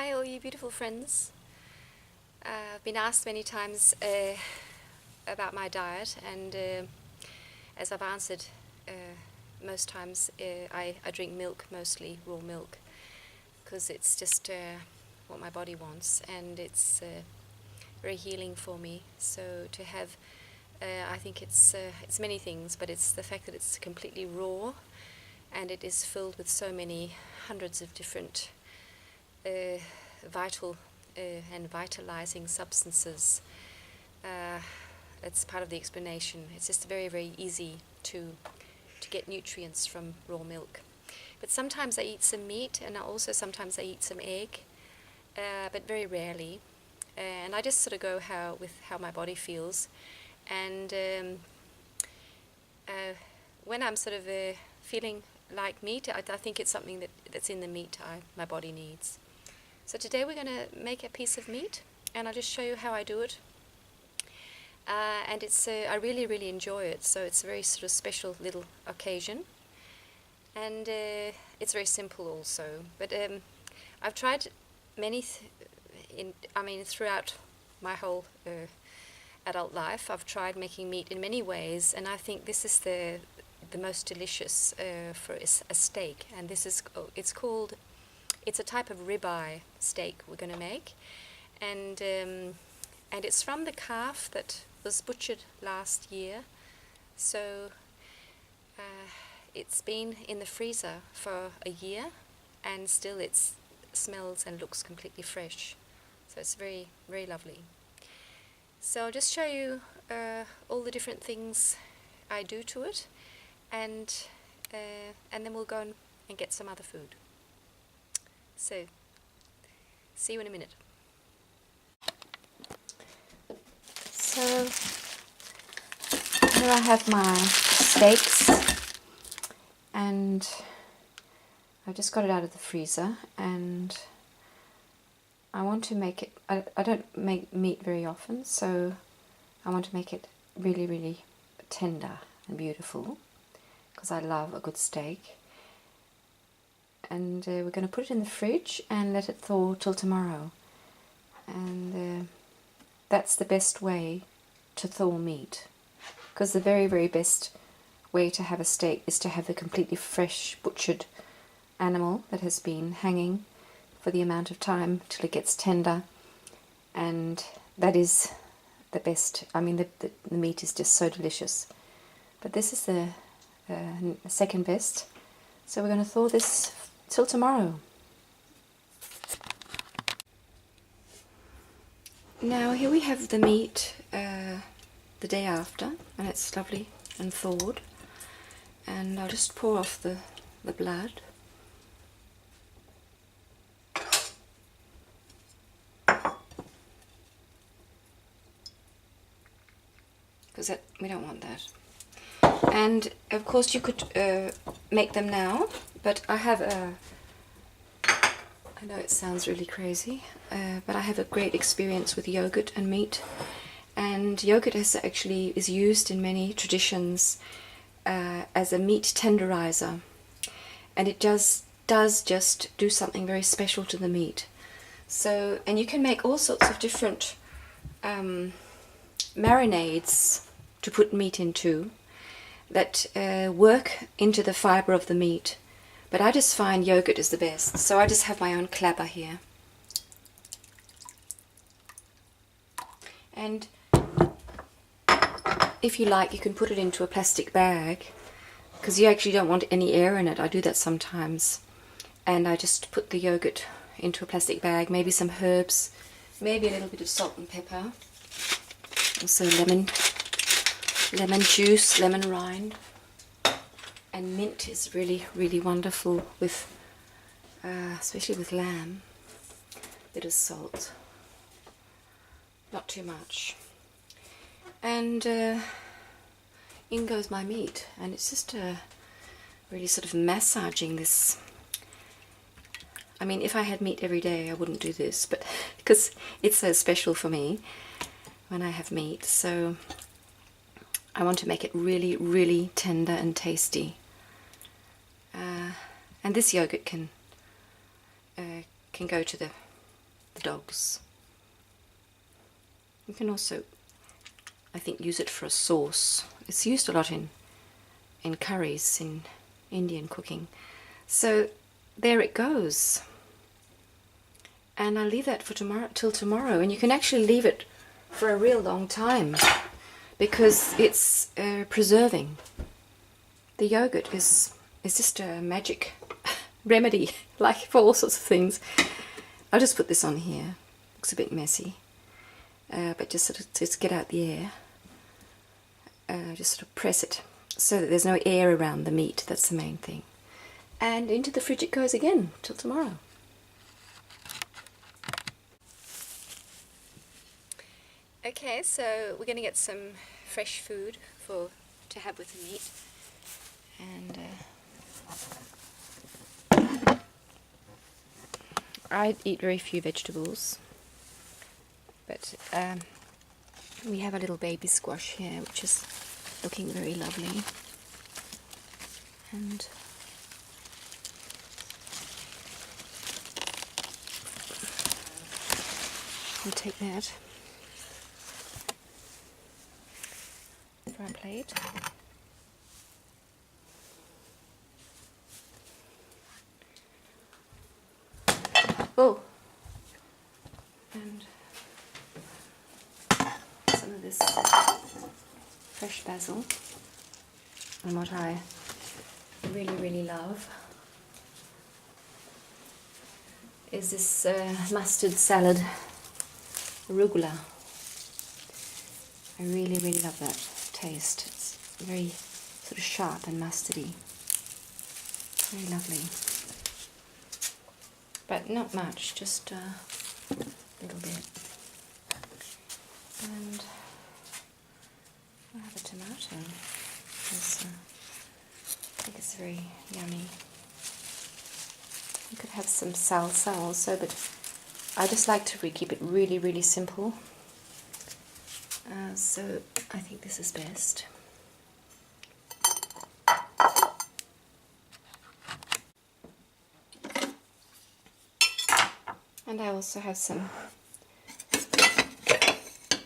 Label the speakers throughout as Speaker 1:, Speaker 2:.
Speaker 1: Hi all you beautiful friends. I've been asked many times about my diet, and as I've answered most times, I drink milk, mostly raw milk, because it's just what my body wants, and it's very healing for me. So to have, I think it's many things, but it's the fact that it's completely raw, and it is filled with so many hundreds of different vital and vitalizing substances. It's part of the explanation. It's just very, very easy to get nutrients from raw milk. But sometimes I eat some meat, and also sometimes I eat some egg, but very rarely. And I just sort of go with how my body feels. And when I'm sort of feeling like meat, I think it's something that's in the meat my body needs. So today we're going to make a piece of meat, and I'll just show you how I do it. And it's I really, really enjoy it, so it's a very sort of special little occasion. And it's very simple also. But I've tried many, throughout my whole adult life, I've tried making meat in many ways, and I think this is the most delicious for a steak. And this is, it's a type of ribeye steak we're going to make, and it's from the calf that was butchered last year. So it's been in the freezer for a year, and still it smells and looks completely fresh. So it's very, very lovely. So I'll just show you all the different things I do to it, and then we'll go and get some other food. So, see you in a minute. So, here I have my steaks, and I've just got it out of the freezer, and I want to make it, I don't make meat very often, so I want to make it really, really tender and beautiful, because I love a good steak. And we're going to put it in the fridge and let it thaw till tomorrow. And that's the best way to thaw meat, because the very, very best way to have a steak is to have a completely fresh butchered animal that has been hanging for the amount of time till it gets tender, and that is the best. I mean, the meat is just so delicious, but this is the second best. So we're going to thaw this till tomorrow. Now here we have the meat the day after, and it's lovely and thawed, and I'll just pour off the blood. Because we don't want that. And of course you could make them now, but I have I know it sounds really crazy, but I have a great experience with yogurt and meat. And yogurt is used in many traditions as a meat tenderizer, and it does just do something very special to the meat. So, and you can make all sorts of different marinades to put meat into that work into the fibre of the meat. But I just find yogurt is the best, so I just have my own clabber here. And if you like, you can put it into a plastic bag, because you actually don't want any air in it. I do that sometimes. And I just put the yogurt into a plastic bag, maybe some herbs, maybe a little bit of salt and pepper, also lemon juice, lemon rind. And mint is really, really wonderful with, especially with lamb. Bit of salt, not too much. And in goes my meat, and it's just really sort of massaging this. I mean, if I had meat every day, I wouldn't do this, but because it's so special for me when I have meat, so I want to make it really, really tender and tasty. And this yogurt can go to the dogs. You can also, I think, use it for a sauce. It's used a lot in curries, in Indian cooking. So there it goes. And I'll leave that for tomorrow, till tomorrow. And you can actually leave it for a real long time because it's preserving. The yogurt is just a magic remedy, like for all sorts of things. I'll just put this on here. Looks a bit messy, but just sort of just get out the air. Just sort of press it so that there's no air around the meat. That's the main thing. And into the fridge it goes again till tomorrow. Okay, so we're going to get some fresh food to have with the meat. And I eat very few vegetables, but we have a little baby squash here, which is looking very lovely. And we'll take that for our plate. Oh, and some of this fresh basil, and what I really love is this mustard salad arugula. I really love that taste. It's very sort of sharp and mustardy. Very lovely. But not much, just a little bit. And I'll have a tomato, because I think it's very yummy. You could have some salsa also, but I just like to keep it really simple. So I think this is best. And I also have some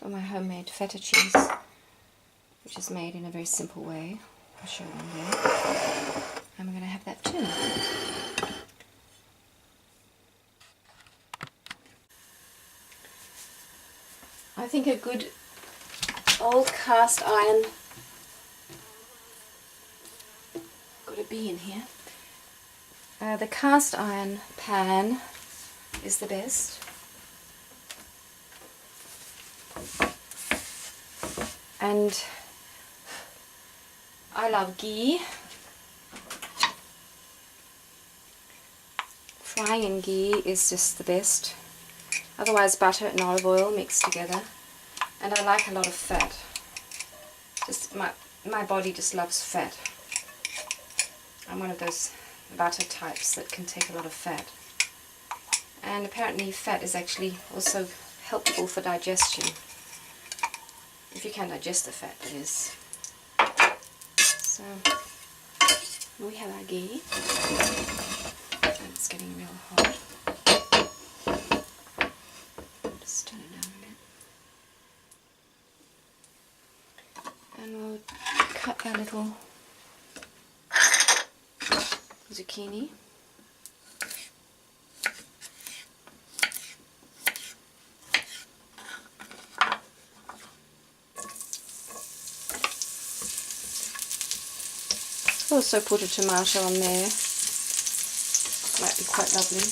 Speaker 1: of my homemade feta cheese, which is made in a very simple way. I'll show you one day. And we're going to have that too. I think a good old cast iron, got a bee in here. The cast iron pan is the best. And I love ghee. Frying in ghee is just the best. Otherwise butter and olive oil mixed together. And I like a lot of fat. Just my body just loves fat. I'm one of those butter types that can take a lot of fat. And apparently fat is actually also helpful for digestion. If you can digest the fat, that is. So we have our ghee. And it's getting real hot. Just turn it down a bit. And we'll cut our little zucchini. Also put a tomato on there, might be quite lovely.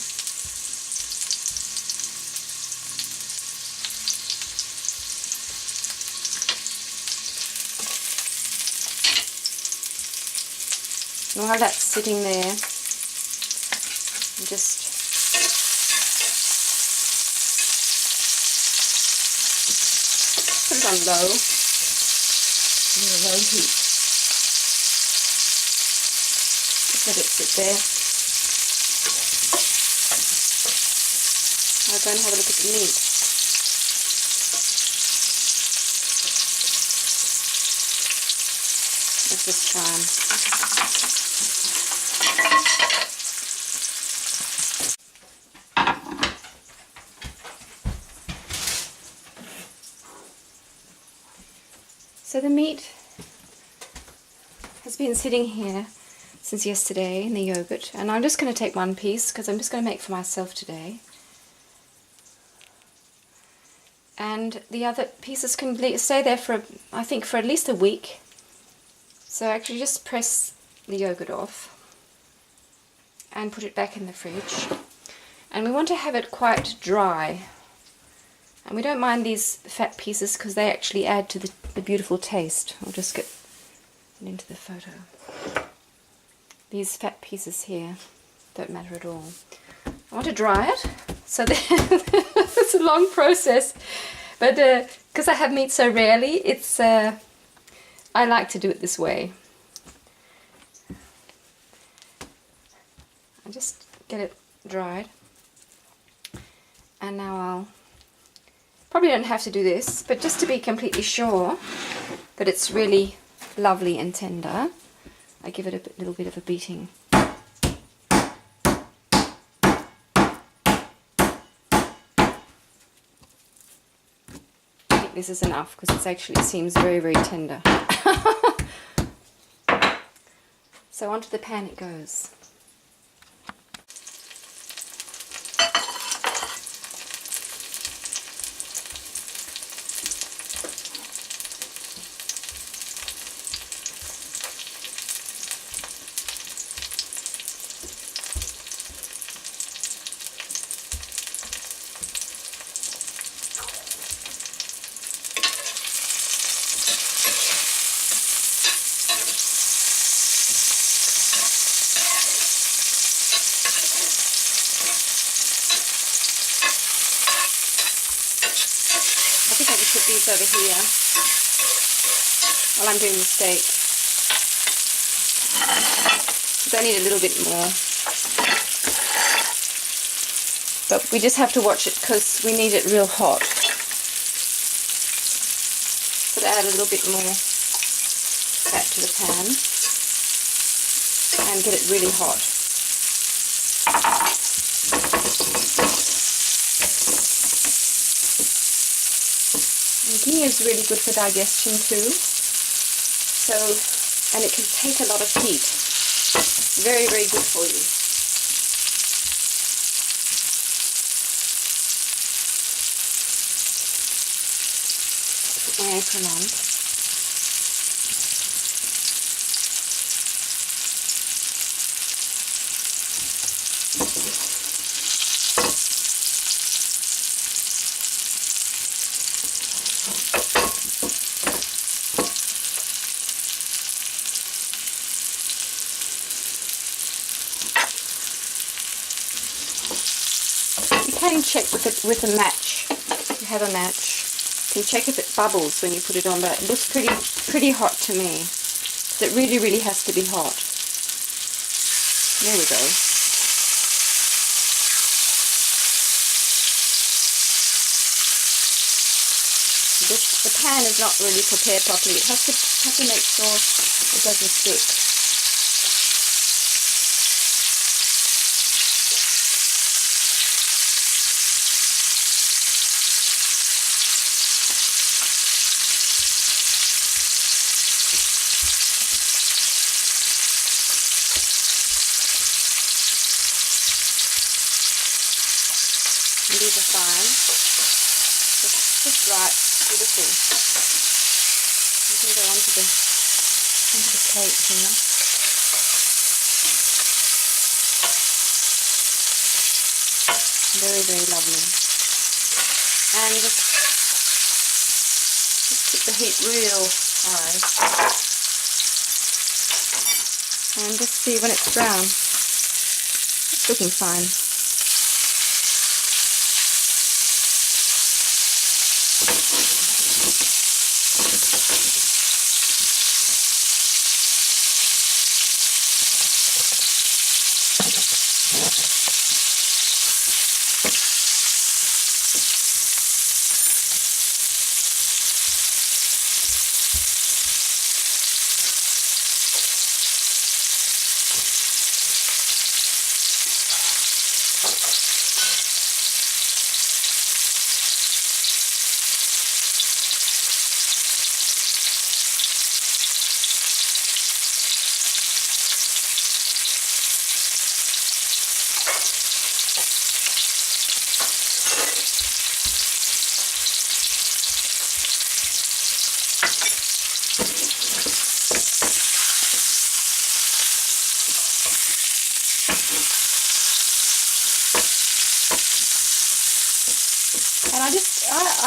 Speaker 1: And while that's sitting there, just put it on low, low heat. Let it sit there. I'll go and have a look at the meat. Let's just try them. So the meat has been sitting here since yesterday in the yogurt, and I'm just going to take one piece because I'm just going to make for myself today. And the other pieces can stay there for, I think, for at least a week. So actually just press the yogurt off and put it back in the fridge. And we want to have it quite dry. And we don't mind these fat pieces because they actually add to the beautiful taste. I'll just get it into the photo. These fat pieces here don't matter at all. I want to dry it, so it's a long process. But because I have meat so rarely, it's I like to do it this way. I just get it dried. And now I'll probably don't have to do this, but just to be completely sure that it's really lovely and tender, I give it a little bit of a beating. I think this is enough because it actually seems very, very tender. So onto the pan it goes. I think I can put these over here while I'm doing the steak, because I need a little bit more. But we just have to watch it because we need it real hot. So to add a little bit more fat to the pan and get it really hot. Ghee is really good for digestion too, and it can take a lot of heat. Very, very good for you. Put my apron on. You can check with a match. If you have a match, you can check if it bubbles when you put it on, but it looks pretty hot to me. So it really, really has to be hot. There we go. The pan is not really prepared properly. It has to make sure it doesn't stick. And these are fine. Just right, beautiful. You can go onto the plate here. Very, very lovely. And just keep the heat real high. And just see when it's brown. It's looking fine.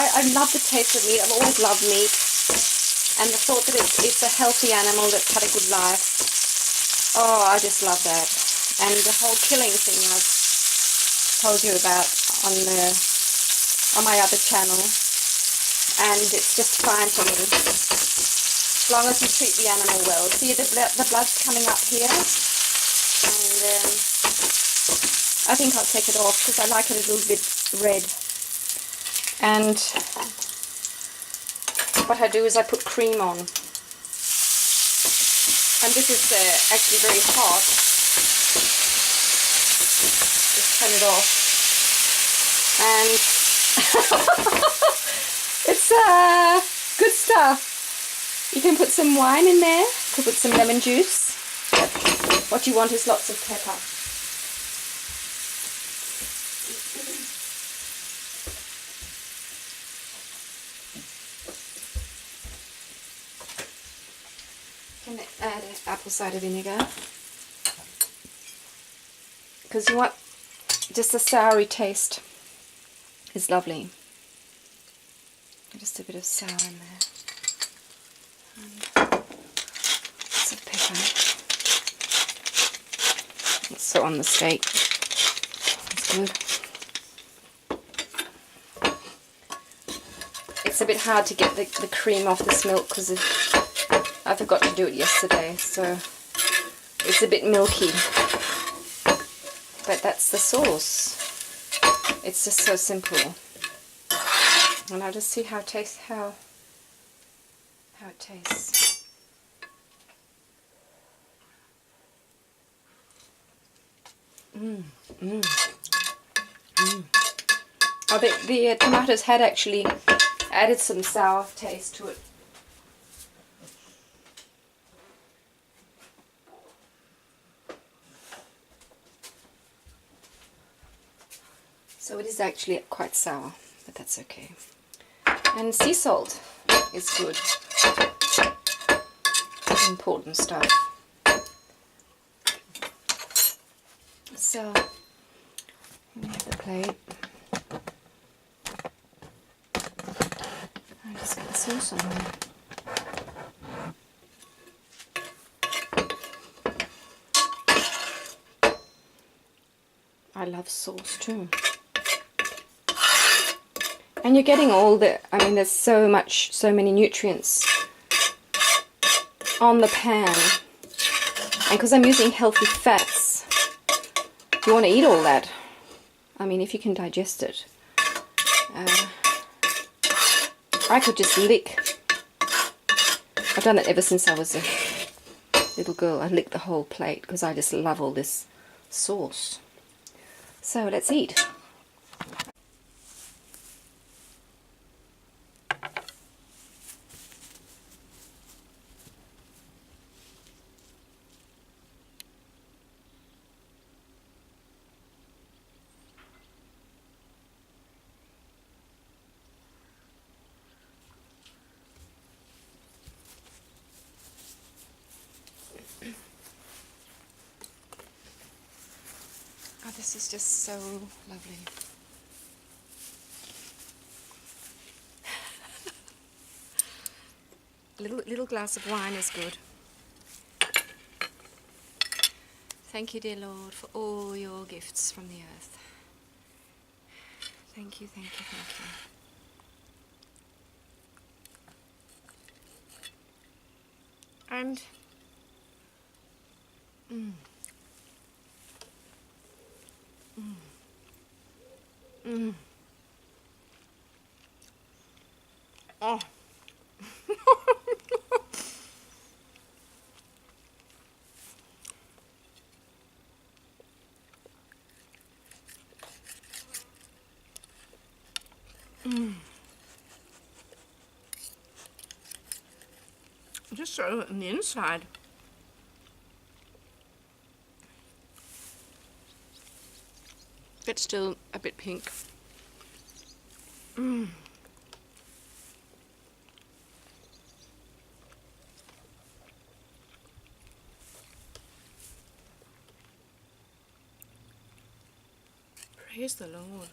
Speaker 1: I love the taste of meat. I've always loved meat. And the thought that it's a healthy animal that's had a good life. Oh, I just love that. And the whole killing thing I've told you about on my other channel. And it's just fine for me. As long as you treat the animal well. See, the blood's coming up here. And I think I'll take it off because I like it a little bit red. And what I do is I put cream on. And this is actually very hot. Just turn it off. And it's good stuff. You can put some wine in there. You can put some lemon juice. What you want is lots of pepper. You can add apple cider vinegar. Because you want just a soury taste. Is lovely. Just a bit of sour in there. And lots of pepper. So on the steak. That's good. It's a bit hard to get the cream off this milk because I forgot to do it yesterday, so it's a bit milky. But that's the sauce. It's just so simple. And I'll just see how it tastes. Oh, the tomatoes had actually added some sour taste to it. So it is actually quite sour, but that's okay. And sea salt is good. Important stuff. So, we have the plate. I just get the sauce on there. I love sauce too. And you're getting all the, I mean, there's so many nutrients on the pan. And because I'm using healthy fats, you want to eat all that. I mean, if you can digest it. I could just lick. I've done it ever since I was a little girl. I lick the whole plate because I just love all this sauce. So let's eat. Oh, this is just so lovely. Little glass of wine is good. Thank you, dear Lord, for all your gifts from the earth. Thank you, thank you, thank you. And oh. Just show it on the inside. It's still a bit pink. Praise the Lord.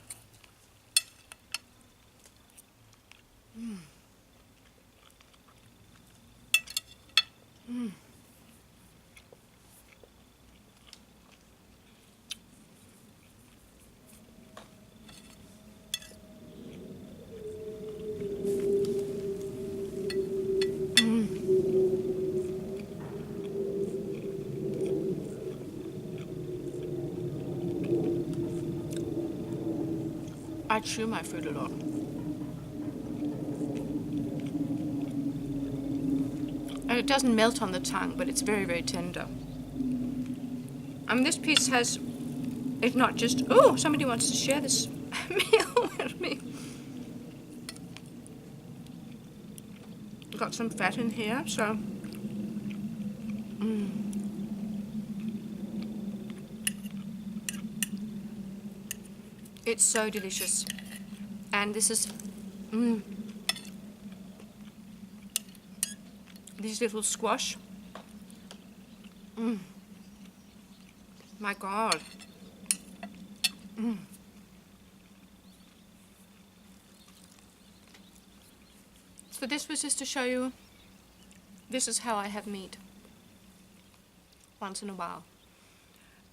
Speaker 1: Mm. Mm. I chew my food a lot. And it doesn't melt on the tongue, but it's very, very tender. This piece has, it's not just, oh, somebody wants to share this meal with me. Got some fat in here, so. It's so delicious. And this is, these little squash. My God. So this was just to show you, this is how I have meat once in a while.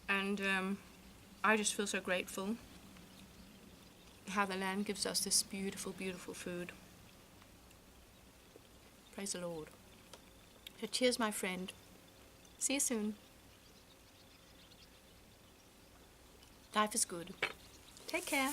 Speaker 1: And I just feel so grateful how the land gives us this beautiful, beautiful food. Praise the Lord. So cheers, my friend. See you soon. Life is good. Take care.